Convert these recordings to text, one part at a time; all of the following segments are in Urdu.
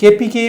KPK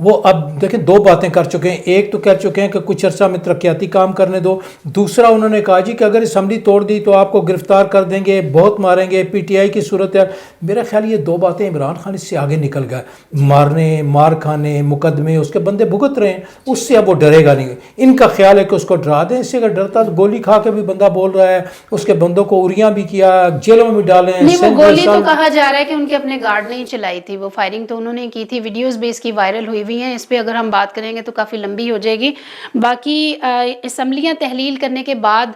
وہ اب دیکھیں 2 باتیں کر چکے ہیں. ایک تو کہہ چکے ہیں کہ کچھ عرصہ میں ترقیاتی کام کرنے دو. دوسرا انہوں نے کہا جی کہ اگر اسمبلی توڑ دی تو آپ کو گرفتار کر دیں گے, بہت ماریں گے, پی ٹی آئی کی صورت ہے. میرا خیال یہ 2 باتیں عمران خان اس سے آگے نکل گئے. مارنے, مار کھانے, مقدمے, اس کے بندے بھگت رہے ہیں, اس سے اب وہ ڈرے گا نہیں. ان کا خیال ہے کہ اس کو ڈرا دیں. اس سے اگر ڈرتا تو گولی کھا کے بھی بندہ بول رہا ہے, اس کے بندوں کو اریاں بھی کیا, جیلوں میں بھی ڈالیں. نہیں, وہ گولی تو کہا جا رہا ہے کہ ان کے اپنے گارڈ نے ہی چلائی تھی, وہ فائرنگ تو انہوں نے کی تھی. ویڈیوز بھی اس کی وائرل ہوئی ہوئی ہیں. اس پہ اگر ہم بات کریں گے تو کافی لمبی ہو جائے گی. باقی اسمبلیاں تحلیل کرنے کے بعد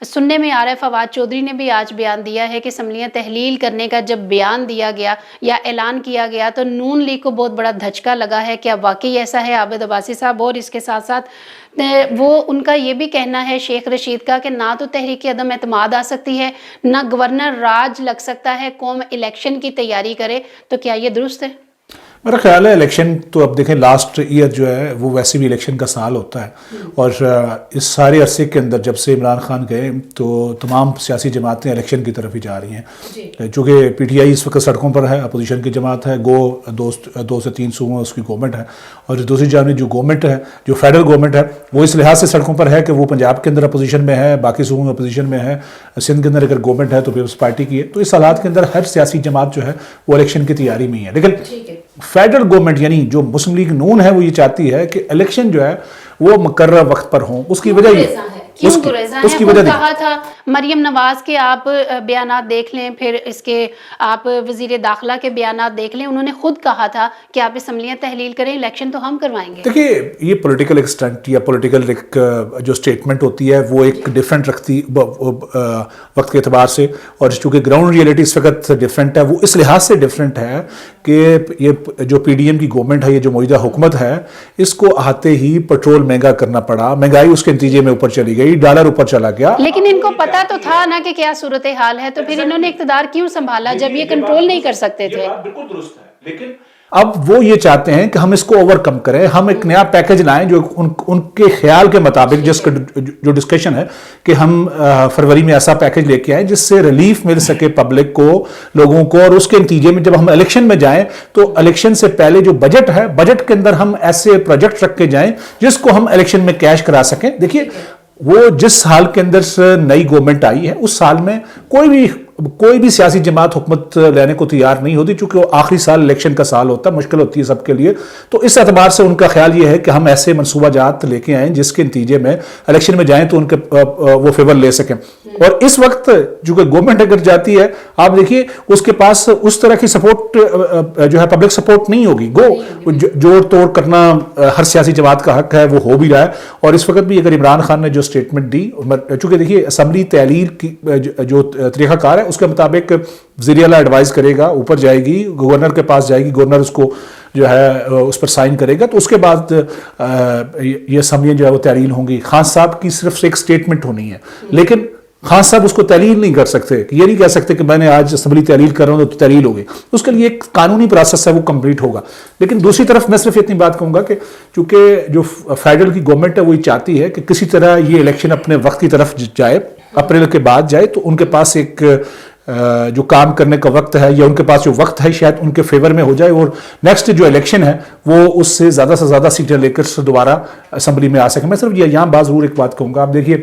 سننے میں آ رہا ہے, فواد چودھری نے بھی آج بیان دیا ہے کہ اسمبلیاں تحلیل کرنے کا جب بیان دیا گیا یا اعلان کیا گیا تو نون لیگ کو بہت بڑا دھچکا لگا ہے. کیا واقعی ایسا ہے عابد عباسی صاحب؟ اور اس کے ساتھ ساتھ وہ ان کا یہ بھی کہنا ہے شیخ رشید کا کہ نہ تو تحریک عدم اعتماد آ سکتی ہے, نہ گورنر راج لگ سکتا ہے, قوم الیکشن کی تیاری کرے. تو کیا یہ درست ہے؟ میرا خیال ہے الیکشن تو اب دیکھیں لاسٹ ایئر جو ہے وہ ویسے بھی الیکشن کا سال ہوتا ہے, اور اس سارے عرصے کے اندر جب سے عمران خان گئے تو تمام سیاسی جماعتیں الیکشن کی طرف ہی جا رہی ہیں. چونکہ پی ٹی آئی اس وقت سڑکوں پر ہے, اپوزیشن کی جماعت ہے, 2 سے 3 صوبوں اس کی گورنمنٹ ہے, اور دوسری جانب جو گورنمنٹ ہے, جو فیڈرل گورنمنٹ ہے, وہ اس لحاظ سے سڑکوں پر ہے کہ وہ پنجاب کے اندر اپوزیشن میں ہے, باقی صوبوں میں اپوزیشن میں ہے, سندھ کے اندر اگر گورنمنٹ ہے تو پیپلز پارٹی کی ہے. تو اس حالات کے اندر ہر سیاسی جماعت جو ہے وہ الیکشن کی تیاری میں ہی ہے. لیکن فیڈرل گورنمنٹ یعنی جو مسلم لیگ نون ہے وہ یہ چاہتی ہے کہ الیکشن جو ہے وہ مقررہ وقت پر ہوں. اس کی وجہ اس کی وجہ کہا تھا مریم نواز کے آپ بیانات دیکھ لیں, پھر اس کے آپ وزیر داخلہ کے بیانات دیکھ لیں, انہوں نے خود کہا تھا کہ آپ اسمبلیاں تحلیل کریں, الیکشن تو ہم کروائیں گے. دیکھیے یہ پولیٹیکل ایکسٹنٹ یا پولیٹیکل جو سٹیٹمنٹ ہوتی ہے وہ ایک ڈیفرنٹ رکھتی وقت کے اعتبار سے, اور چونکہ گراؤنڈ ریئلٹی اس وقت ڈیفرنٹ ہے, وہ اس لحاظ سے ڈیفرنٹ ہے کہ یہ جو پی ڈی ایم کی گورنمنٹ ہے, یہ جو موجودہ حکومت ہے, اس کو آتے ہی پیٹرول مہنگا کرنا پڑا, مہنگائی اس کے نتیجے میں اوپر چلی گئی, ڈالر اوپر چلا گیا. لیکن ان کو پتا تو تھا نا کہ کیا صورتحال ہے, تو پھر انہوں نے اقتدار کیوں سنبھالا جب یہ کنٹرول نہیں کر سکتے تھے؟ بالکل درست ہے, لیکن اب وہ یہ چاہتے ہیں کہ ہم اس کو اوور کم کریں, ہم ایک نیا پیکج لائیں جو ان کے خیال کے مطابق, جس کا جو ڈسکشن ہے کہ ہم فروری میں ایسا پیکج لے کے آئیں جس سے ریلیف مل سکے پبلک کو, لوگوں کو, اور اس کے نتیجے میں جب ہم الیکشن میں جائیں تو الیکشن سے پہلے جو بجٹ ہے, بجٹ کے اندر ہم ایسے پروجیکٹ رکھ کے جائیں جس کو ہم الیکشن میں کیش کرا سکیں. دیکھیے وہ جس سال کے اندر سے نئی گورنمنٹ آئی ہے اس سال میں کوئی بھی سیاسی جماعت حکومت لینے کو تیار نہیں ہوتی, چونکہ وہ آخری سال الیکشن کا سال ہوتا ہے, مشکل ہوتی ہے سب کے لیے. تو اس اعتبار سے ان کا خیال یہ ہے کہ ہم ایسے منصوبہ جات لے کے آئیں جس کے نتیجے میں الیکشن میں جائیں تو ان کے وہ فیور لے سکیں. اور اس وقت چونکہ گورنمنٹ اگر جاتی ہے, آپ دیکھیے اس کے پاس اس طرح کی سپورٹ جو ہے پبلک سپورٹ نہیں ہوگی. جوڑ توڑ کرنا ہر سیاسی جماعت کا حق ہے, وہ ہو بھی رہا ہے. اور اس وقت بھی اگر عمران خان نے جو اسٹیٹمنٹ دی, چونکہ دیکھیے اسمبلی تحلیل کی جو طریقہ کار ہے اس کے مطابق وزیر اعلیٰ ایڈوائز کرے گا, اوپر جائے گی, گورنر کے پاس جائے گی, گورنر اس کو جو ہے اس پر سائن کرے گا, تو اس کے بعد یہ اسمبلیاں جو ہے وہ تحلیل ہوں گی. خان صاحب کی صرف ایک اسٹیٹمنٹ ہونی ہے, لیکن خان صاحب اس کو تحلیل نہیں کر سکتے. یہ نہیں کہہ سکتے کہ میں نے آج اسمبلی تحلیل کر رہا ہوں تو تحلیل ہوگی. اس کے لیے ایک قانونی پروسیس ہے, وہ کمپلیٹ ہوگا. لیکن دوسری طرف میں صرف اتنی بات کہوں گا کہ چونکہ جو فیڈرل کی گورنمنٹ ہے وہ یہ چاہتی ہے کہ کسی طرح یہ الیکشن اپنے وقت کی طرف جائے, اپریل کے بعد جائے, تو ان کے پاس ایک جو کام کرنے کا وقت ہے یا ان کے پاس جو وقت ہے شاید ان کے فیور میں ہو جائے, اور نیکسٹ جو الیکشن ہے وہ اس سے زیادہ سیٹیں لے کر دوبارہ اسمبلی میں آ سکیں. میں صرف یہاں بعض ضرور ایک بات کہوں گا. آپ دیکھیے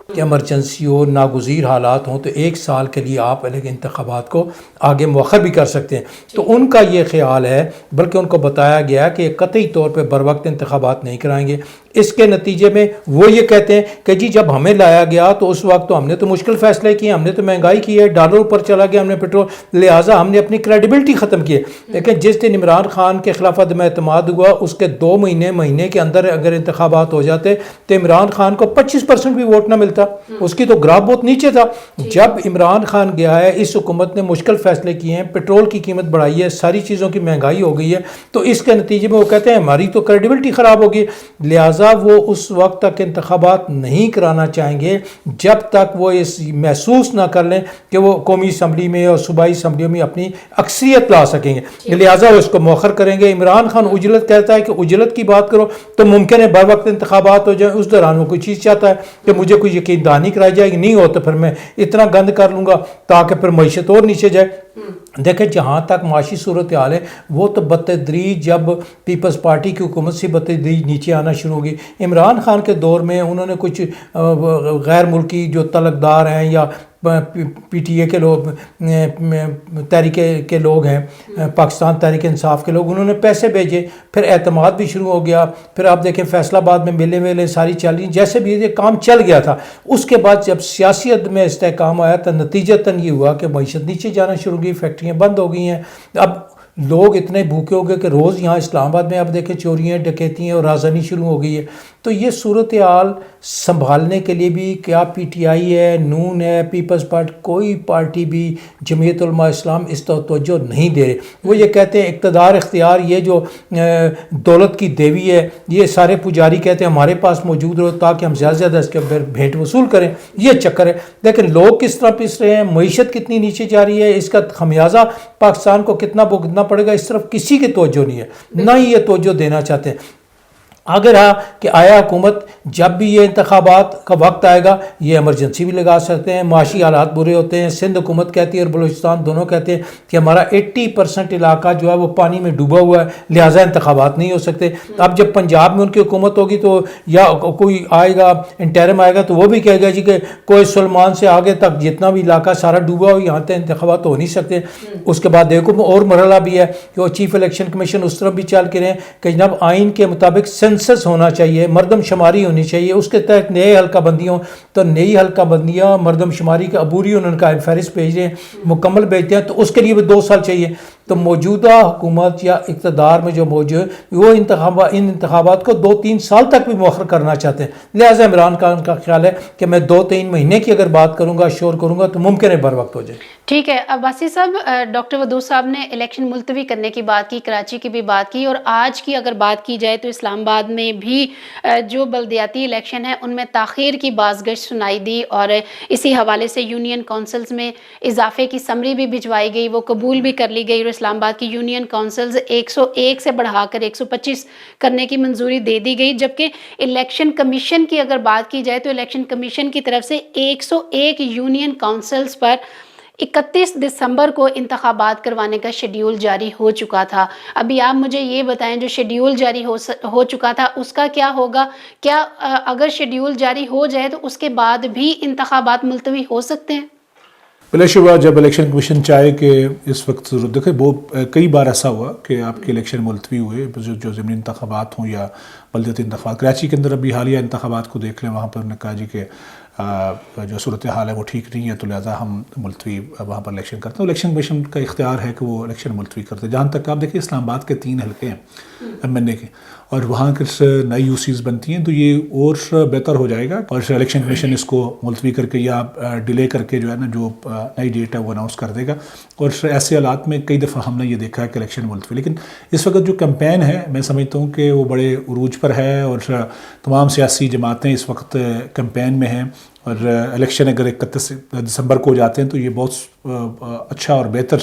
کہ ایمرجنسی ہو, ناگزیر حالات ہوں, تو 1 سال کے لیے آپ انتخابات کو آگے مؤخر بھی کر سکتے ہیں. تو ان کا یہ خیال ہے, بلکہ ان کو بتایا گیا کہ قطعی طور پہ بر وقت انتخابات نہیں کرائیں گے. اس کے نتیجے میں وہ یہ کہتے ہیں کہ جی جب ہمیں لایا گیا تو اس وقت تو ہم نے تو مشکل فیصلے کیے, ہم نے تو مہنگائی کی ہے, ڈالر اوپر چلا گیا, ہم نے پیٹرول, لہٰذا ہم نے اپنی کریڈیبلٹی ختم کی ہے. لیکن جس دن عمران خان کے خلاف عدم اعتماد ہوا, اس کے 2 مہینے کے اندر اگر انتخابات ہو جاتے تو عمران خان کو 25% بھی ووٹ نہ ملتا. اس کی تو گراف بہت نیچے تھا. جب عمران خان گیا ہے, اس حکومت نے مشکل فیصلے کیے ہیں, پیٹرول کی قیمت بڑھائی ہے, ساری چیزوں کی مہنگائی ہو گئی ہے, تو اس کے نتیجے میں وہ کہتے ہیں ہماری تو کریڈیبلٹی خراب ہوگی. لہٰذا وہ اس وقت تک انتخابات نہیں کرانا چاہیں گے جب تک وہ اس محسوس نہ کر لیں کہ وہ قومی اسمبلی میں اور صوبائی اسمبلیوں میں اپنی اکثریت لا سکیں گے. لہٰذا وہ اس کو مؤخر کریں گے. عمران خان اجلت کہتا ہے کہ اجلت کی بات کرو تو ممکن ہے بر وقت انتخابات ہو جائیں, اس دوران وہ کوئی چیز چاہتا ہے کہ مجھے کوئی یقین دہانی کرائی جائے گی, نہیں ہو تو پھر میں اتنا گند کر لوں گا تاکہ پھر معیشت اور نیچے جائے. دیکھیں جہاں تک معاشی صورتحال ہے وہ تو بتدریج جب پیپلز پارٹی کی حکومت سے بتدریج نیچے آنا شروع ہوگی. عمران خان کے دور میں انہوں نے کچھ غیر ملکی جو طلبدار ہیں یا پی ٹی اے کے لوگ، تحریک کے لوگ ہیں، پاکستان تحریک انصاف کے لوگ، انہوں نے پیسے بھیجے، پھر اعتماد بھی شروع ہو گیا. پھر آپ دیکھیں فیصل آباد میں میلے ویلے ساری چل رہی، جیسے بھی یہ کام چل گیا تھا. اس کے بعد جب سیاسی عدم استحکام آیا تو نتیجتاً یہ ہوا کہ معیشت نیچے جانا شروع ہوئی، فیکٹریاں بند ہو گئی ہیں. اب لوگ اتنے بھوکے ہو گئے کہ روز یہاں اسلام آباد میں آپ دیکھیں چوریاں، ڈکیتیاں اور رازانی شروع ہو گئی ہے. تو یہ صورتحال سنبھالنے کے لیے بھی کیا پی ٹی آئی ہے، نون ہے، پیپلز پارٹی، کوئی پارٹی بھی، جمعیت علماء اسلام اس طرح توجہ نہیں دے رہے. وہ یہ کہتے ہیں اقتدار اختیار یہ جو دولت کی دیوی ہے، یہ سارے پجاری کہتے ہیں ہمارے پاس موجود رہو تاکہ ہم زیادہ سے زیادہ اس کے بھیٹ وصول کریں. یہ چکر ہے. لیکن لوگ کس طرح پس رہے ہیں، معیشت کتنی نیچے جا رہی ہے، اس کا خمیازہ پاکستان کو کتنا بھگتنا پڑے گا، اس طرف کسی کی توجہ نہیں ہے، نہ ہی یہ توجہ دینا چاہتے ہیں. اگر ہاں کہ آیا حکومت جب بھی یہ انتخابات کا وقت آئے گا یہ ایمرجنسی بھی لگا سکتے ہیں. معاشی حالات برے ہوتے ہیں. سندھ حکومت کہتی ہے اور بلوچستان دونوں کہتے ہیں کہ ہمارا 80% علاقہ جو ہے وہ پانی میں ڈوبا ہوا ہے، لہٰذا انتخابات نہیں ہو سکتے. اب جب پنجاب میں ان کی حکومت ہوگی تو یا کوئی آئے گا انٹرم آئے گا تو وہ بھی کہے گا جی کہ کوئی سلمان سے آگے تک جتنا بھی علاقہ سارا ڈوبا ہو یہاں تک انتخابات ہو نہیں سکتے. اس کے بعد ایک اور مرحلہ بھی ہے کہ وہ چیف الیکشن کمیشن اس طرف بھی چل کے رہے کہ جناب آئین کے مطابق سینسس ہونا چاہیے، مردم شماری ہونی چاہیے، اس کے تحت نئے حلقہ بندیوں تو نئی حلقہ بندیاں مردم شماری کے عبوری انہوں نے فہرست بھیج رہے ہیں، مکمل بھیجتے ہیں تو اس کے لیے بھی 2 سال چاہیے. تو موجودہ حکومت یا اقتدار میں جو موجود ہے وہ ان انتخابات کو 2-3 سال تک بھی مؤخر کرنا چاہتے ہیں. لہٰذا عمران خان کا خیال ہے کہ میں 2-3 مہینے کی اگر بات کروں گا، شور کروں گا تو ممکن ہے بر وقت ہو جائے. ٹھیک ہے. عباسی صاحب، ڈاکٹر ودود صاحب نے الیکشن ملتوی کرنے کی بات کی، کراچی کی بھی بات کی، اور آج کی اگر بات کی جائے تو اسلام آباد میں بھی جو بلدیاتی الیکشن ہے ان میں تاخیر کی بازگشت سنائی دی، اور اسی حوالے سے یونین کونسلز میں اضافے کی سمری بھی بھجوائی گئی، وہ قبول بھی کر لی گئی، اور اسلام آباد کی یونین کونسلز 101 سے بڑھا کر 125 کرنے کی منظوری دے دی گئی. جبکہ الیکشن کمیشن کی اگر بات کی جائے تو الیکشن کمیشن کی طرف سے 101 یونین کونسلز پر 31 دسمبر کو انتخابات کروانے کا شیڈیول جاری ہو چکا تھا. ابھی آپ مجھے یہ بتائیں جو شیڈیول جاری ہو چکا تھا اس کا کیا ہوگا؟ کیا اگر شیڈیول جاری ہو جائے تو اس کے بعد بھی انتخابات ملتوی ہو سکتے ہیں؟ بلا شبہ جب الیکشن کمیشن چاہے کہ اس وقت ضرورت دیکھیں، وہ کئی بار ایسا ہوا کہ آپ کے الیکشن ملتوی ہوئے، جو ضمنی انتخابات ہوں یا بلدیاتی انتخابات. کراچی کے اندر ابھی حالیہ انتخابات کو دیکھ لیں، وہاں پر انہوں نے کہا جی کہ جو صورتحال ہے وہ ٹھیک نہیں ہے تو لہٰذا ہم ملتوی وہاں پر الیکشن کرتے ہیں. الیکشن کمیشن کا اختیار ہے کہ وہ الیکشن ملتوی کرتے ہیں. جہاں تک آپ دیکھیں اسلام آباد کے 3 حلقے ہیں MNA کے، اور وہاں کچھ نئی UCs بنتی ہیں تو یہ اور بہتر ہو جائے گا، اور الیکشن کمیشن اس کو ملتوی کر کے یا ڈیلے کر کے جو ہے نا جو نئی ڈیٹ ہے وہ اناؤنس کر دے گا. اور ایسے حالات میں کئی دفعہ ہم نے یہ دیکھا ہے کہ الیکشن ملتوی. لیکن اس وقت جو کیمپین ہے میں سمجھتا ہوں کہ وہ بڑے عروج پر ہے، اور تمام سیاسی جماعتیں اس وقت کیمپین میں ہیں، اور الیکشن اگر 31 دسمبر کو ہو جاتے ہیں تو یہ بہت اچھا اور بہتر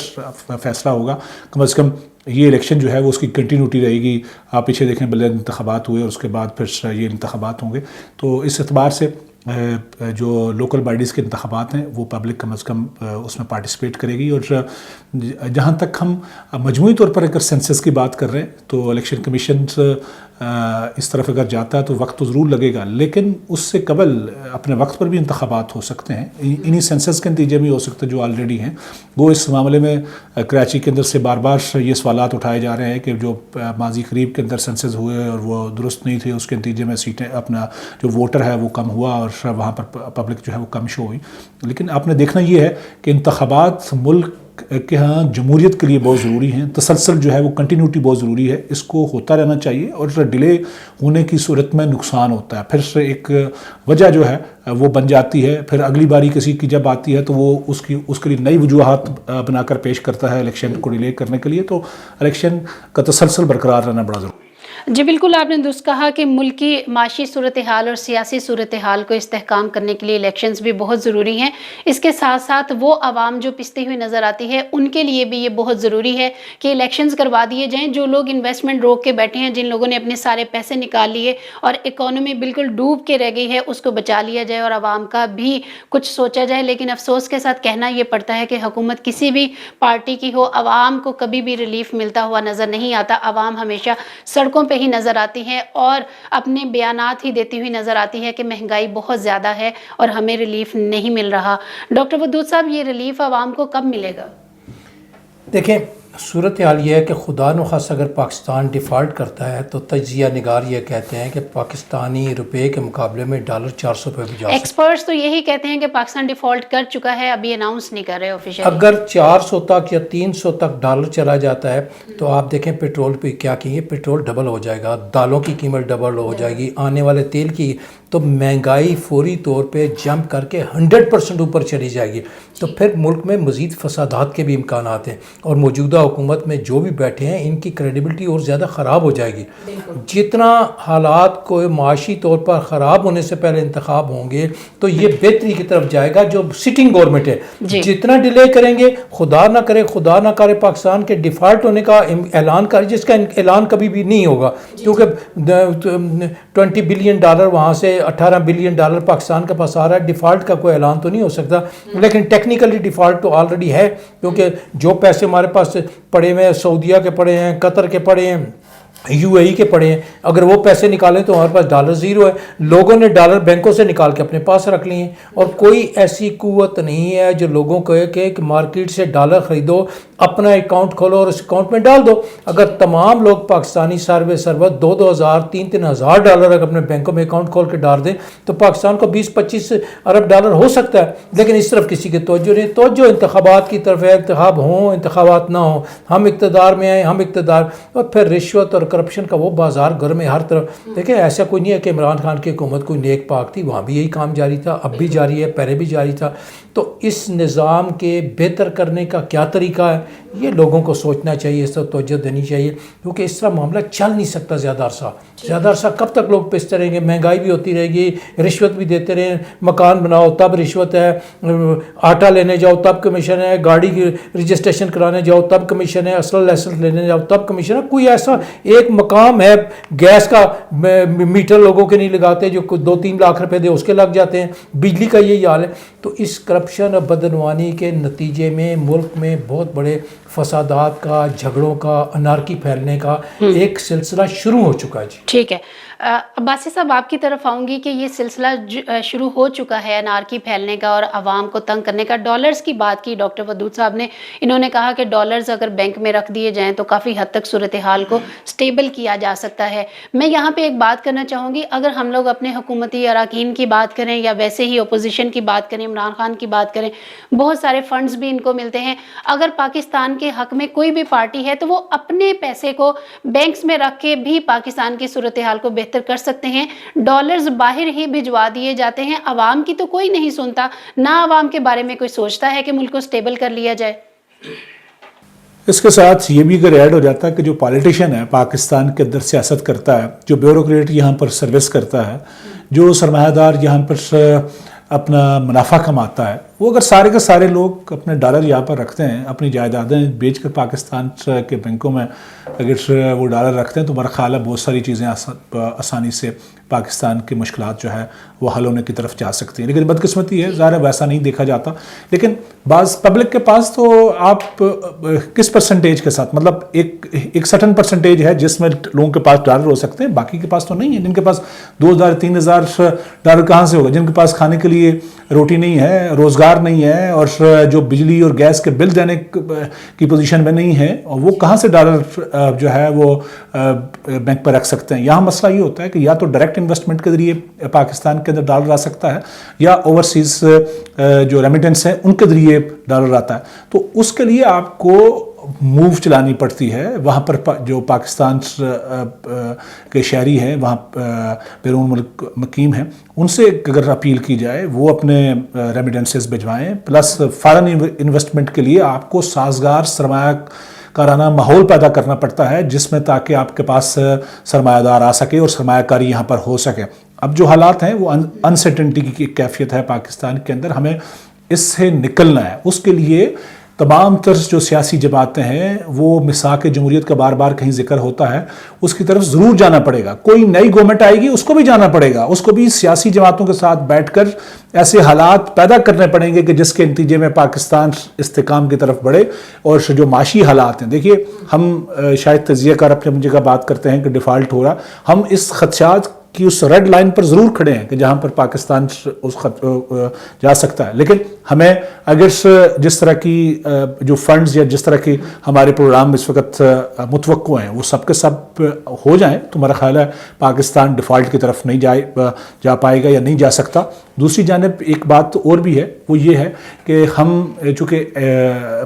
فیصلہ ہوگا. کم از کم یہ الیکشن جو ہے وہ اس کی کنٹینیوٹی رہے گی. آپ پیچھے دیکھیں بلدیاتی انتخابات ہوئے اور اس کے بعد پھر یہ انتخابات ہوں گے، تو اس اعتبار سے جو لوکل باڈیز کے انتخابات ہیں وہ پبلک کم از کم اس میں پارٹیسپیٹ کرے گی. اور جہاں تک ہم مجموعی طور پر اگر سینسس کی بات کر رہے ہیں تو الیکشن کمیشن اس طرف اگر جاتا ہے تو وقت تو ضرور لگے گا، لیکن اس سے قبل اپنے وقت پر بھی انتخابات ہو سکتے ہیں. انہی سینسس کے نتیجے بھی ہو سکتے ہیں جو آلریڈی ہیں. وہ اس معاملے میں کراچی کے اندر سے بار بار یہ سوالات اٹھائے جا رہے ہیں کہ جو ماضی قریب کے اندر سینسس ہوئے اور وہ درست نہیں تھے، اس کے نتیجے میں سیٹیں اپنا جو ووٹر ہے وہ کم ہوا اور وہاں پر پبلک جو ہے وہ کم شو ہوئی. لیکن آپ نے دیکھنا یہ ہے کہ انتخابات ملک کہ ہاں جمہوریت کے لیے بہت ضروری ہیں. تسلسل جو ہے وہ کنٹینیوٹی بہت ضروری ہے، اس کو ہوتا رہنا چاہیے، اور ڈیلے ہونے کی صورت میں نقصان ہوتا ہے. پھر سے ایک وجہ جو ہے وہ بن جاتی ہے، پھر اگلی باری کسی کی جب آتی ہے تو وہ اس کے لیے نئی وجوہات بنا کر پیش کرتا ہے الیکشن کو ڈیلے کرنے کے لیے. تو الیکشن کا تسلسل برقرار رہنا بڑا ضروری ہے. جی بالکل، آپ نے درست کہا کہ ملکی معاشی صورتحال اور سیاسی صورتحال کو استحکام کرنے کے لیے الیکشنز بھی بہت ضروری ہیں. اس کے ساتھ ساتھ وہ عوام جو پستی ہوئی نظر آتی ہے ان کے لیے بھی یہ بہت ضروری ہے کہ الیکشنز کروا دیے جائیں. جو لوگ انویسٹمنٹ روک کے بیٹھے ہیں، جن لوگوں نے اپنے سارے پیسے نکال لیے اور اکانومی بالکل ڈوب کے رہ گئی ہے، اس کو بچا لیا جائے اور عوام کا بھی کچھ سوچا جائے. لیکن افسوس کے ساتھ کہنا یہ پڑتا ہے کہ حکومت کسی بھی پارٹی کی ہو، عوام کو کبھی بھی ریلیف ملتا ہوا نظر نہیں آتا. عوام ہمیشہ سڑکوں پہ ہی نظر آتی ہے اور اپنے بیانات ہی دیتی ہوئی نظر آتی ہے کہ مہنگائی بہت زیادہ ہے اور ہمیں ریلیف نہیں مل رہا. ڈاکٹر ودود صاحب، یہ ریلیف عوام کو کب ملے گا؟ دیکھیں، صورتحال یہ ہے کہ خدا نخواستہ اگر پاکستان ڈیفالٹ کرتا ہے تو تجزیہ نگار یہ کہتے ہیں کہ پاکستانی روپے کے مقابلے میں ڈالر 400 پہ بھی جا سکتا ہے. ایکسپرٹس تو یہی کہتے ہیں کہ پاکستان ڈیفالٹ کر چکا ہے، ابھی اناؤنس نہیں کر رہے آفیشلی. اگر 400 تک یا 300 تک ڈالر چلا جاتا ہے تو آپ دیکھیں پیٹرول پہ کیا کیے، پیٹرول ڈبل ہو جائے گا، دالوں کی قیمت ڈبل ہو جائے گی، آنے والے تیل کی، تو مہنگائی فوری طور پہ جمپ کر کے 100% اوپر چلی جائے گی. تو پھر ملک میں مزید فسادات کے بھی امکانات ہیں اور موجودہ حکومت میں جو بھی بیٹھے ہیں ان کی کریڈیبلٹی اور زیادہ خراب ہو جائے گی. جتنا حالات کو معاشی طور پر خراب ہونے سے پہلے انتخاب ہوں گے تو یہ بہتری کی طرف جائے گا. جو سٹنگ گورنمنٹ ہے جتنا ڈیلے کریں گے، خدا نہ کرے پاکستان کے ڈیفالٹ ہونے کا اعلان کرے، جس کا اعلان کبھی بھی نہیں ہوگا کیونکہ 20 بلین ڈالر وہاں سے 18 بلین ڈالر پاکستان کے پاس آ رہا ہے. ڈیفالٹ کا کوئی اعلان تو نہیں ہو سکتا، لیکن ٹیکنیکلی ڈیفالٹ تو آلریڈی ہے کیونکہ جو پیسے ہمارے پاس پڑے ہوئے ہیں، سعودیہ کے پڑے ہیں، قطر کے پڑے ہیں، یو اے ای کے پڑے ہیں، اگر وہ پیسے نکالیں تو ہمارے پاس ڈالر زیرو ہے. لوگوں نے ڈالر بینکوں سے نکال کے اپنے پاس رکھ لیے ہیں اور کوئی ایسی قوت نہیں ہے جو لوگوں کو کہ مارکیٹ سے ڈالر خریدو، اپنا اکاؤنٹ کھولو اور اس اکاؤنٹ میں ڈال دو. اگر تمام لوگ پاکستانی سربت 2,000 3,000 ڈالر اگر اپنے بینکوں میں اکاؤنٹ کھول کے ڈال دیں تو پاکستان کو 20-25 ارب ڈالر ہو سکتا ہے. لیکن اس طرف کسی کی توجہ نہیں. توجہ انتخابات کی طرف ہے، انتخاب ہوں انتخابات نہ ہوں، ہم اقتدار میں آئیں ہم اقتدار، اور پھر رشوت اور کرپشن کا وہ بازار گرم ہے ہر طرف. دیکھیں ایسا کوئی نہیں ہے کہ عمران خان کی حکومت کوئی نیک پاک تھی، وہاں بھی یہی کام جاری تھا، اب بھی جاری ہے، پہلے بھی جاری تھا. تو اس نظام کے بہتر کرنے کا کیا طریقہ ہے یہ لوگوں کو سوچنا چاہیے، اس طرح توجہ دینی چاہیے کیونکہ اس طرح معاملہ چل نہیں سکتا زیادہ عرصہ. کب تک لوگ پستے رہیں گے؟ مہنگائی بھی ہوتی رہے گی، رشوت بھی دیتے رہیں. مکان بناؤ تب رشوت ہے، آٹا لینے جاؤ تب کمیشن ہے، گاڑی کی رجسٹریشن کرانے جاؤ تب کمیشن ہے، اصل لائسنس لینے جاؤ تب کمیشن ہے. کوئی ایسا ایک مقام ہے، گیس کا میٹر لوگوں کے نہیں لگاتے، جو 2-3 لاکھ روپے دے اس کے لگ جاتے ہیں. بجلی کا یہی حال ہے. تو اس کرپشن اور بدعنوانی کے نتیجے میں ملک میں بہت بڑے فسادات کا، جھگڑوں کا، انارکی پھیلنے کا ایک سلسلہ شروع ہو چکا ہے. جی ٹھیک ہے، عباسی صاحب آپ کی طرف آؤں گی کہ یہ سلسلہ شروع ہو چکا ہے انارکی پھیلنے کا اور عوام کو تنگ کرنے کا. ڈالرز کی بات کی ڈاکٹر ودود صاحب نے، انہوں نے کہا کہ ڈالرز اگر بینک میں رکھ دیے جائیں تو کافی حد تک صورتحال کو سٹیبل کیا جا سکتا ہے. میں یہاں پہ ایک بات کرنا چاہوں گی، اگر ہم لوگ اپنے حکومتی اراکین کی بات کریں یا ویسے ہی اپوزیشن کی بات کریں، عمران خان کی بات کریں، بہت سارے فنڈز بھی ان کو ملتے ہیں. اگر پاکستان کے حق میں کوئی بھی پارٹی ہے تو وہ اپنے پیسے کو بینکس میں رکھ کے بھی پاکستان کی صورتحال کو بہتر کر سکتے ہیں. ڈالرز باہر ہی بھجوا دیے جاتے ہیں، عوام کی تو کوئی نہیں سنتا، نہ عوام کے بارے میں کوئی سوچتا ہے کہ ملک کو سٹیبل کر لیا جائے. اس کے ساتھ یہ بھی اگر ایڈ ہو جاتا ہے کہ جو پالیٹیشین ہے پاکستان کے اندر سیاست کرتا ہے، جو بیوروکریٹ یہاں پر سروس کرتا ہے، جو سرمایہ دار یہاں پر اپنا منافع کماتا ہے، وہ اگر سارے کے سارے لوگ اپنے ڈالر یہاں پر رکھتے ہیں، اپنی جائیدادیں بیچ کر پاکستان کے بینکوں میں اگر وہ ڈالر رکھتے ہیں تو میرا خیال ہے بہت ساری چیزیں آسانی سے پاکستان کی مشکلات جو ہے وہ حل ہونے کی طرف جا سکتی ہیں. لیکن بدقسمتی ہے، ظاہر ہے ویسا نہیں دیکھا جاتا. لیکن بعض پبلک کے پاس تو آپ کس پرسنٹیج کے ساتھ، مطلب ایک سرٹن پرسنٹیج ہے جس میں لوگوں کے پاس ڈالر ہو سکتے ہیں، باقی کے پاس تو نہیں ہے. جن کے پاس 2,000-3,000 ڈالر کہاں سے ہوگا؟ جن کے پاس کھانے کے لیے روٹی نہیں ہے، روزگار نہیں ہے، اور جو بجلی اور گیس کے بل دینے کی پوزیشن میں نہیں ہے، اور وہ کہاں سے ڈالر جو ہے وہ بینک پر رکھ سکتے ہیں. یہاں مسئلہ یہ ہوتا ہے کہ یا تو ڈائریکٹ انویسٹمنٹ کے ذریعے پاکستان کے اندر ڈالر آ سکتا ہے، یا اوورسیز جو ریمیٹنس ہیں ان کے ذریعے ڈالر آتا ہے. تو اس کے لیے آپ کو موو چلانی پڑتی ہے. وہاں پر جو پاکستان کے شہری ہیں، وہاں بیرون ملک مقیم ہیں، ان سے اگر اپیل کی جائے وہ اپنے ریمیٹنسز بھجوائیں، پلس فارن انویسٹمنٹ کے لیے آپ کو سازگار سرمایہ کارانہ ماحول پیدا کرنا پڑتا ہے جس میں تاکہ آپ کے پاس سرمایہ دار آ سکے اور سرمایہ کاری یہاں پر ہو سکے. اب جو حالات ہیں وہ انسرٹنٹی کی کیفیت ہے پاکستان کے اندر, ہمیں اس سے نکلنا ہے. اس کے لیے تمام تر جو سیاسی جماعتیں ہیں وہ میثاق جمہوریت کا بار بار کہیں ذکر ہوتا ہے, اس کی طرف ضرور جانا پڑے گا. کوئی نئی گورنمنٹ آئے گی اس کو بھی جانا پڑے گا, اس کو بھی سیاسی جماعتوں کے ساتھ بیٹھ کر ایسے حالات پیدا کرنے پڑیں گے کہ جس کے نتیجے میں پاکستان استحکام کی طرف بڑھے. اور جو معاشی حالات ہیں, دیکھیے ہم شاید تجزیہ کار اپنی جگہ بات کرتے ہیں کہ ڈیفالٹ ہو رہا, ہم اس خدشات کہ اس ریڈ لائن پر ضرور کھڑے ہیں کہ جہاں پر پاکستان جا سکتا ہے, لیکن ہمیں اگر جس طرح کی جو فنڈز یا جس طرح کی ہمارے پروگرام اس وقت متوقع ہیں وہ سب کے سب ہو جائیں تو میرا خیال ہے پاکستان ڈیفالٹ کی طرف نہیں جا پائے گا یا نہیں جا سکتا. دوسری جانب ایک بات اور بھی ہے, وہ یہ ہے کہ ہم چونکہ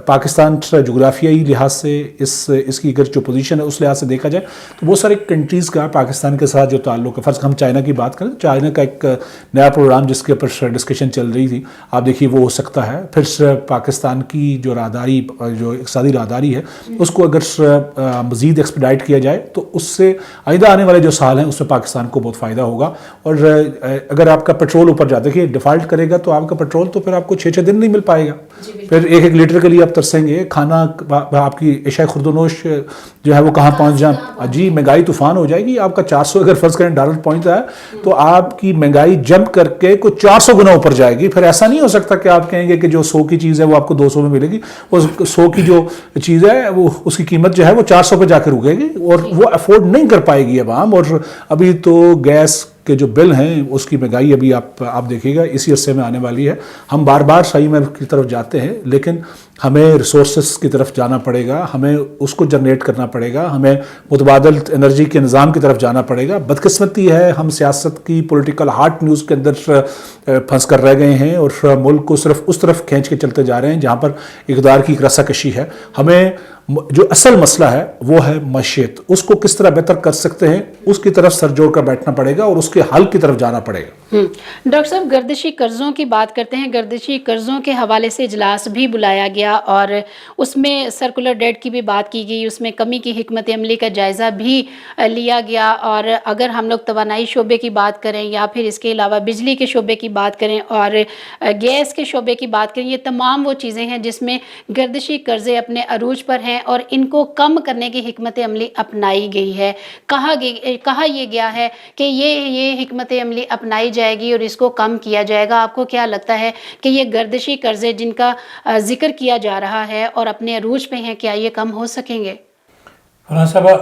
پاکستان جغرافیائی لحاظ سے اس کی اگر جو پوزیشن ہے اس لحاظ سے دیکھا جائے تو بہت سارے کنٹریز کا پاکستان کے ساتھ جو تعلق ہے, فرض ہم چائنا کی بات کریں, چائنا کا ایک نیا پروگرام جس کے اوپر ڈسکشن چل رہی تھی, آپ دیکھیے وہ ہو سکتا ہے. پھر پاکستان کی جو راہداری, جو اقتصادی راہداری ہے, اس کو اگر مزید ایکسپیڈائٹ کیا جائے تو اس سے آئندہ آنے والے جو سال ہیں اس میں پاکستان کو بہت فائدہ ہوگا. اور اگر آپ کا پیٹرول اوپر جاتا ہے, ڈیفالٹ کرے گا تو آپ کا پیٹرول تو پھر آپ کو 6 دن نہیں مل پائے گا, پھر 1 لیٹر کے لیے آپ ترسیں گے. کھانا آپ کی اشیاء خورد و نوش جو ہے وہ کہاں پہنچ جائیں, جی مہنگائی طوفان ہو جائے گی. آپ کا 400 اگر فرض کریں ڈالر پہنچتا ہے تو آپ کی مہنگائی جمپ کر کے کوئی 400 گنا اوپر جائے گی. پھر ایسا نہیں ہو سکتا کہ آپ کہیں گے کہ جو 100 کی چیز ہے وہ آپ کو 200 میں ملے گی, اس 100 کی جو چیز ہے وہ اس کی قیمت جو ہے وہ 400 پہ جا کے رکے گی اور وہ افورڈ نہیں کر پائے گی عوام. اور ابھی تو گیس کے جو بل ہیں اس کی مہنگائی ابھی آپ دیکھیے گا اسی عرصے میں آنے والی ہے. ہم بار بار صحیح میں کی طرف جاتے ہیں لیکن ہمیں ریسورسز کی طرف جانا پڑے گا, ہمیں اس کو جنریٹ کرنا پڑے گا, ہمیں متبادل انرجی کے نظام کی طرف جانا پڑے گا. بدقسمتی ہے ہم سیاست کی پولیٹیکل ہارٹ نیوز کے اندر پھنس کر رہ گئے ہیں اور ملک کو صرف اس طرف کھینچ کے چلتے جا رہے ہیں جہاں پر اقدار کی ایک رسا کشی ہے. ہمیں جو اصل مسئلہ ہے وہ ہے معیشت, اس کو کس طرح بہتر کر سکتے ہیں اس کی طرف سر جوڑ کر بیٹھنا پڑے گا اور اس کے حل کی طرف جانا پڑے گا. ڈاکٹر صاحب گردشی قرضوں کی بات کرتے ہیں, گردشی قرضوں کے حوالے سے اجلاس بھی بلایا گیا اور اس میں سرکولر ڈیٹ کی بھی بات کی گئی, اس میں کمی کی حکمت عملی کا جائزہ بھی لیا گیا. اور اگر ہم لوگ توانائی شعبے کی بات کریں یا پھر اس کے علاوہ بجلی کے شعبے کی بات کریں اور گیس کے شعبے کی بات کریں, یہ تمام وہ چیزیں ہیں جس میں گردشی قرضے اپنے عروج پر ہیں اور ان کو کم کرنے کی حکمت عملی اپنائی گئی ہے. کہا یہ گیا ہے کہ یہ حکمت عملی اپنائی جائے گی اور اس کو کم کیا جائے گا. آپ کو کیا لگتا ہے کہ یہ گردشی قرضے جن کا ذکر کیا جا رہا ہے اور اپنے عروج پہ ہیں, کیا یہ کم ہو سکیں گے؟ فرحانہ صاحبہ,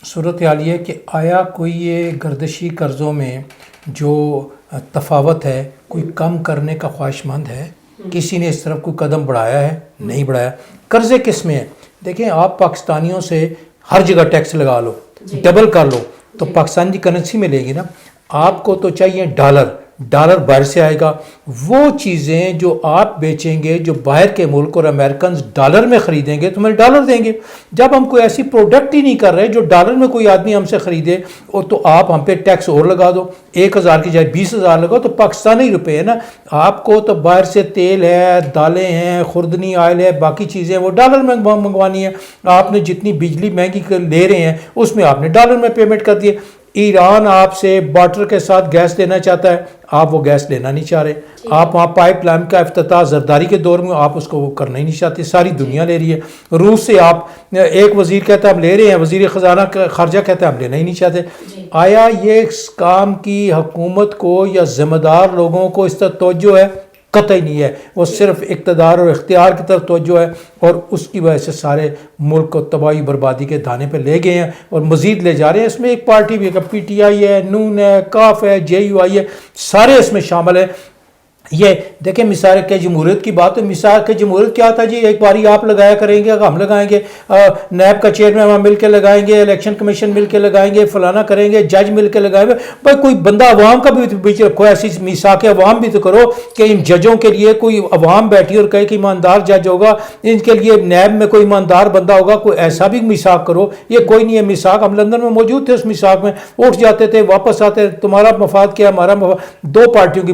صورتحال یہ کہ آیا کوئی یہ گردشی قرضوں میں جو تفاوت ہے کوئی کم کرنے کا خواہش مند ہے؟ کسی نے اس طرف کوئی قدم بڑھایا ہے؟ نہیں بڑھایا. قرضے کس میں ہیں؟ دیکھیں آپ پاکستانیوں سے ہر جگہ ٹیکس لگا لو, ڈبل کر لو تو پاکستان کی کرنسی میں لے گی نا. آپ کو تو چاہیے ڈالر باہر سے آئے گا. وہ چیزیں جو آپ بیچیں گے, جو باہر کے ملک اور امریکنز ڈالر میں خریدیں گے تو ہمیں ڈالر دیں گے. جب ہم کوئی ایسی پروڈکٹ ہی نہیں کر رہے جو ڈالر میں کوئی آدمی ہم سے خریدے اور تو آپ ہم پہ ٹیکس اور لگا دو, 1000 کی جائے 20,000 لگاؤ تو پاکستانی روپے ہے نا. آپ کو تو باہر سے تیل ہے, دالیں ہیں, خوردنی آئل ہے, باقی چیزیں وہ ڈالر میں منگوانی ہے. آپ نے جتنی بجلی مہنگی لے رہے ہیں اس میں آپ نے ڈالر میں پیمنٹ کر دیے. ایران آپ سے بارٹر کے ساتھ گیس لینا چاہتا ہے, آپ وہ گیس لینا نہیں چاہ رہے. آپ وہاں پائپ لائن کا افتتاح زرداری کے دور میں آپ اس کو کرنا ہی نہیں چاہتے, ساری دنیا لے رہی ہے. روس سے آپ ایک وزیر کہتا ہے ہم لے رہے ہیں, وزیر خزانہ خارجہ کہتا ہے ہم لینا ہی نہیں چاہتے. آیا یہ اس کام کی حکومت کو یا ذمہ دار لوگوں کو اس طرح توجہ ہے؟ قطعی نہیں ہے. وہ صرف اقتدار اور اختیار کی طرف توجہ ہے اور اس کی وجہ سے سارے ملک کو تباہی بربادی کے دانے پہ لے گئے ہیں اور مزید لے جا رہے ہیں. اس میں ایک پارٹی بھی ہے, پی ٹی آئی ہے, نون ہے, کاف ہے, جے یو آئی ہے, سارے اس میں شامل ہیں. یہ دیکھیں مثال کے جمہوریت کی بات ہے. مثال کے جمہوریت کیا تھا جی, ایک باری آپ لگایا کریں گے, ہم لگائیں گے, نیب کا چیئرمین ہم مل کے لگائیں گے, الیکشن کمیشن مل کے لگائیں گے, فلانا کریں گے, جج مل کے لگائیں گے. بھائی کوئی بندہ عوام کا بھی بیچ رکھو, ایسی میثاق عوام بھی تو کرو کہ ان ججوں کے لیے کوئی عوام بیٹھی اور کہے کہ ایماندار جج ہوگا, ان کے لیے نیب میں کوئی ایماندار بندہ ہوگا, کوئی ایسا بھی میثاق کرو. یہ کوئی نہیں ہے میثاق. ہم لندن میں موجود تھے, اس میثاق میں اٹھ جاتے تھے, واپس آتے, تمہارا مفاد کیا, ہمارا مفاد. 2 پارٹیوں کی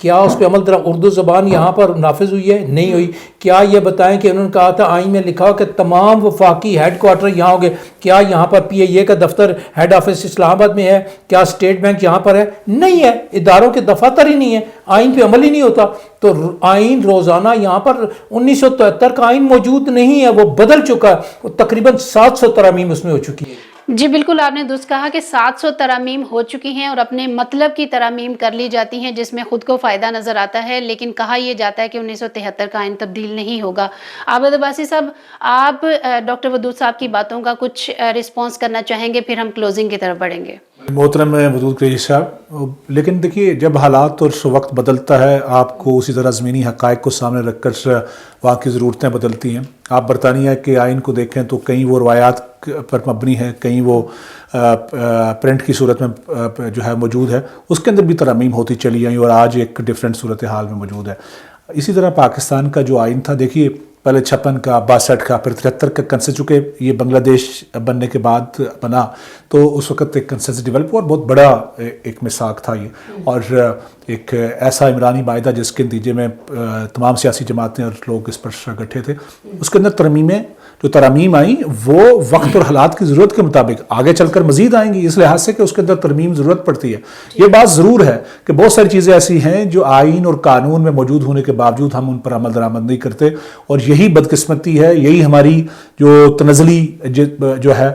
کیا اس پہ عمل اردو زبان یہاں پر نافذ ہوئی ہے؟ نہیں ہوئی. کیا یہ بتائیں کہ انہوں نے کہا تھا آئین میں لکھا ہو کہ تمام وفاقی ہیڈ کوارٹر یہاں ہوں گے، کیا یہاں پر پی اے کا دفتر ہیڈ آفس اسلام آباد میں ہے؟ کیا اسٹیٹ بینک یہاں پر ہے؟ نہیں ہے. اداروں کے دفاتر ہی نہیں ہے، آئین پہ عمل ہی نہیں ہوتا. تو آئین روزانہ یہاں پر 1973 کا آئین موجود نہیں ہے، وہ بدل چکا ہے. تقریباً 700 ترامیم اس میں ہو چکی ہے. جی بالکل، آپ نے درست کہا کہ 700 ترامیم ہو چکی ہیں اور اپنے مطلب کی ترامیم کر لی جاتی ہیں جس میں خود کو فائدہ نظر آتا ہے، لیکن کہا یہ جاتا ہے کہ 1973 کا آئین تبدیل نہیں ہوگا. عابد عباسی صاحب، آپ ڈاکٹر ودود صاحب کی باتوں کا کچھ رسپانس کرنا چاہیں گے، پھر ہم کلوزنگ کی طرف بڑھیں گے. محترم ودود قریشی صاحب، لیکن دیکھیے جب حالات اور وقت بدلتا ہے آپ کو اسی طرح زمینی حقائق کو سامنے رکھ کر وہاں کی ضرورتیں بدلتی ہیں. آپ برطانیہ کے آئین کو دیکھیں تو کہیں وہ روایات پر مبنی ہے، کہیں وہ پرنٹ کی صورت میں جو ہے موجود ہے، اس کے اندر بھی ترامیم ہوتی چلی آئیں اور آج ایک ڈیفرنٹ صورتحال میں موجود ہے. اسی طرح پاکستان کا جو آئین تھا، دیکھیے پہلے 56 کا، 62 کا، پھر 73 کا کنسنس، چونکہ یہ بنگلہ دیش بننے کے بعد بنا تو اس وقت ایک کنسنس ڈیولپ ہوا اور بہت بڑا ایک میثاق تھا یہ، اور ایک ایسا عمرانی معاہدہ جس کے نتیجے میں تمام سیاسی جماعتیں اور لوگ اس پر اکٹھے تھے. اس کے اندر جو ترامیم آئیں وہ وقت اور حالات کی ضرورت کے مطابق آگے چل کر مزید آئیں گی، اس لحاظ سے کہ اس کے اندر ترمیم ضرورت پڑتی ہے. یہ بات ضرور ہے کہ بہت ساری چیزیں ایسی ہیں جو آئین اور قانون میں موجود ہونے کے باوجود ہم ان پر عمل درآمد نہیں کرتے، اور یہی بدقسمتی ہے، یہی ہماری جو تنزلی جو ہے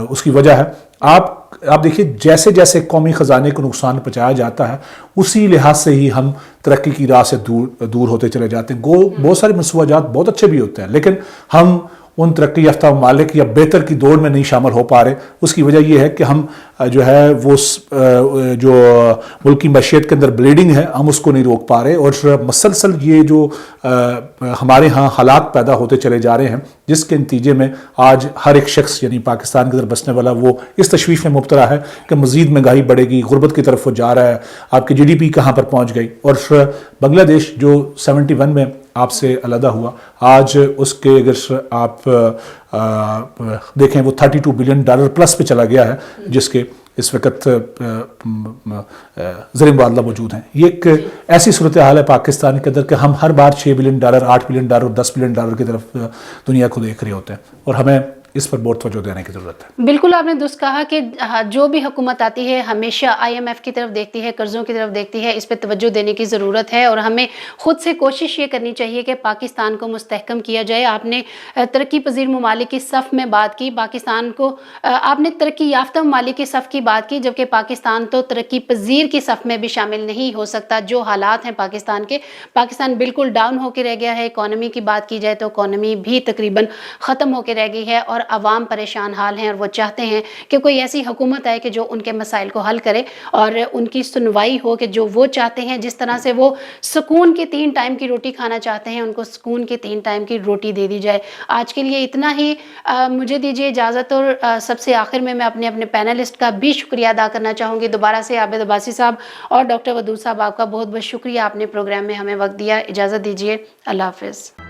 اس کی وجہ ہے. آپ دیکھیے جیسے جیسے قومی خزانے کو نقصان پہنچایا جاتا ہے اسی لحاظ سے ہی ہم ترقی کی راہ سے دور ہوتے چلے جاتے ہیں. بہت سارے منصوبہ جات بہت اچھے بھی ہوتے ہیں، لیکن ہم ان ترقی یافتہ ممالک یا بہتر کی دوڑ میں نہیں شامل ہو پا رہے. اس کی وجہ یہ ہے کہ ہم جو ہے وہ جو ملکی معیشت کے اندر بلیڈنگ ہے ہم اس کو نہیں روک پا رہے، اور مسلسل یہ جو ہمارے ہاں حالات پیدا ہوتے چلے جا رہے ہیں جس کے نتیجے میں آج ہر ایک شخص یعنی پاکستان کے اندر بسنے والا وہ اس تشویش میں مبتلا ہے کہ مزید مہنگائی بڑھے گی، غربت کی طرف وہ جا رہا ہے، آپ کی GDP کہاں پر پہنچ گئی. اور بنگلہ دیش جو 71 میں آپ سے علیحدہ ہوا، آج اس کے اگر آپ دیکھیں وہ $32 بلین پلس پہ چلا گیا ہے، جس کے اس وقت زر مبادلہ موجود ہیں. یہ ایک ایسی صورتحال ہے پاکستان کے اندر کہ ہم ہر بار $6 بلین، $8 بلین، $10 بلین کی طرف دنیا کو دیکھ رہے ہوتے ہیں، اور ہمیں اس پر بہت توجہ دینے کی ضرورت ہے. بالکل آپ نے درست کہا کہ جو بھی حکومت آتی ہے ہمیشہ IMF کی طرف دیکھتی ہے، قرضوں کی طرف دیکھتی ہے. اس پہ توجہ دینے کی ضرورت ہے اور ہمیں خود سے کوشش یہ کرنی چاہیے کہ پاکستان کو مستحکم کیا جائے. آپ نے ترقی پذیر ممالک کی صف میں بات کی، پاکستان کو آپ نے ترقی یافتہ ممالک کی صف کی بات کی، جبکہ پاکستان تو ترقی پذیر کی صف میں بھی شامل نہیں ہو سکتا. جو حالات ہیں پاکستان بالکل ڈاؤن ہو کے رہ گیا ہے. اکانومی کی بات کی جائے تو اکانومی بھی تقریباً ختم ہو کے رہ گئی ہے، اور عوام پریشان حال ہیں، اور وہ چاہتے ہیں کہ کوئی ایسی حکومت آئے کہ جو ان کے مسائل کو حل کرے اور ان کی سنوائی ہو، کہ جو وہ چاہتے ہیں، جس طرح سے وہ سکون کی 3 ٹائم کی روٹی کھانا چاہتے ہیں، ان کو سکون کی 3 ٹائم کی روٹی دے دی جائے. آج کے لیے اتنا ہی. مجھے دیجیے اجازت، اور سب سے آخر میں اپنے پینلسٹ کا بھی شکریہ ادا کرنا چاہوں گی. دوبارہ سے عابد عباسی صاحب اور ڈاکٹر ودود صاحب، آپ کا بہت بہت شکریہ، آپ نے پروگرام میں ہمیں وقت دیا. اجازت دیجیے، اللہ حافظ.